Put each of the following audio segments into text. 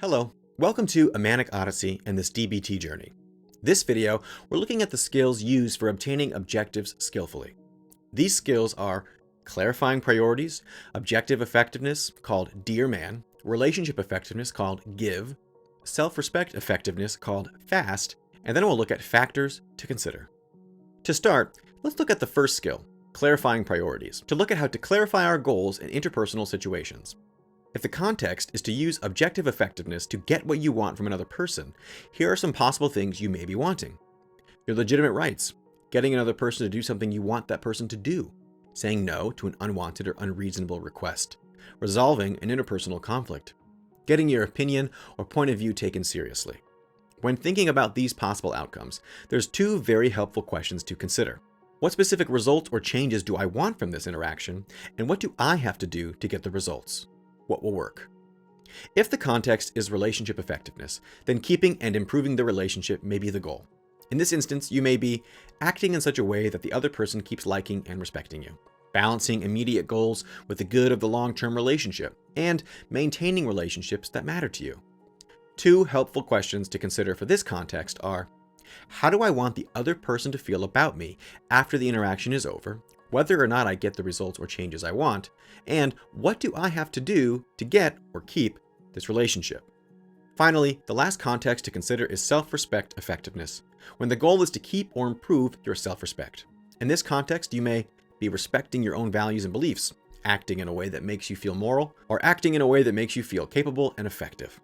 Hello, welcome to A Manic Odyssey and this DBT journey. This video, we're looking at the skills used for obtaining objectives skillfully. These skills are clarifying priorities, objective effectiveness called D or Man, relationship effectiveness called Give, self-respect effectiveness called Fast, and then we'll look at factors to consider. To start, let's look at the first skill, clarifying priorities, to look at how to clarify our goals in interpersonal situations. If the context is to use objective effectiveness to get what you want from another person, here are some possible things you may be wanting. Your legitimate rights, getting another person to do something you want that person to do, saying no to an unwanted or unreasonable request, resolving an interpersonal conflict, getting your opinion or point of view taken seriously. When thinking about these possible outcomes, there's two very helpful questions to consider. What specific results or changes do I want from this interaction, and what do I have to do to get the results? What will work? If the context is relationship effectiveness, then keeping and improving the relationship may be the goal. In this instance, you may be acting in such a way that the other person keeps liking and respecting you, balancing immediate goals with the good of the long-term relationship, and maintaining relationships that matter to you. Two helpful questions to consider for this context are, how do I want the other person to feel about me after the interaction is over, whether or not I get the results or changes I want, and what do I have to do to get or keep this relationship? Finally, the last context to consider is self-respect effectiveness, when the goal is to keep or improve your self-respect. In this context, you may be respecting your own values and beliefs, acting in a way that makes you feel moral, or acting in a way that makes you feel capable and effective.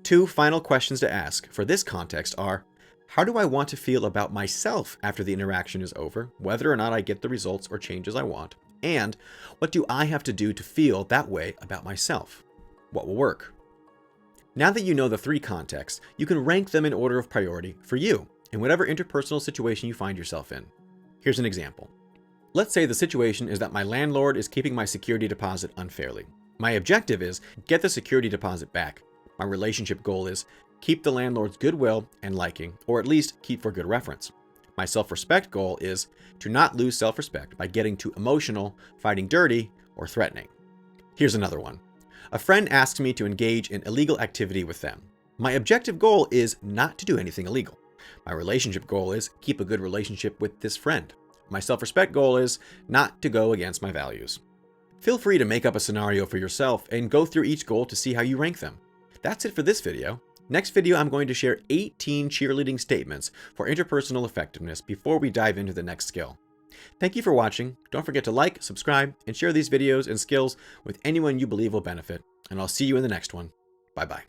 Two final questions to ask for this context are, how do I want to feel about myself after the interaction is over, whether or not I get the results or changes I want? And what do I have to do to feel that way about myself? What will work? Now that you know the three contexts, you can rank them in order of priority for you in whatever interpersonal situation you find yourself in. Here's an example. Let's say the situation is that my landlord is keeping my security deposit unfairly. My objective is get the security deposit back. My relationship goal is keep the landlord's goodwill and liking, or at least keep for good reference. My self-respect goal is to not lose self-respect by getting too emotional, fighting dirty, or threatening. Here's another one. A friend asks me to engage in illegal activity with them. My objective goal is not to do anything illegal. My relationship goal is keep a good relationship with this friend. My self-respect goal is not to go against my values. Feel free to make up a scenario for yourself and go through each goal to see how you rank them. That's it for this video. Next video, I'm going to share 18 cheerleading statements for interpersonal effectiveness before we dive into the next skill. Thank you for watching. Don't forget to like, subscribe, and share these videos and skills with anyone you believe will benefit. And I'll see you in the next one. Bye-bye.